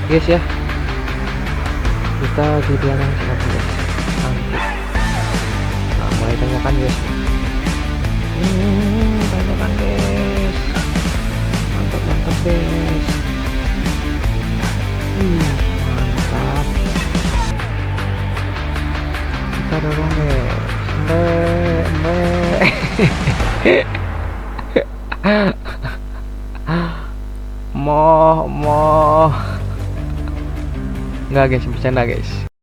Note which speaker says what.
Speaker 1: guys ya, kita di belakang siapa guys, nanti nah, mulai tanyakan guys. Tanyakan guys, mantap mantap guys. Mantap, kita dorong guys. Moh enggak guys, bercanda guys.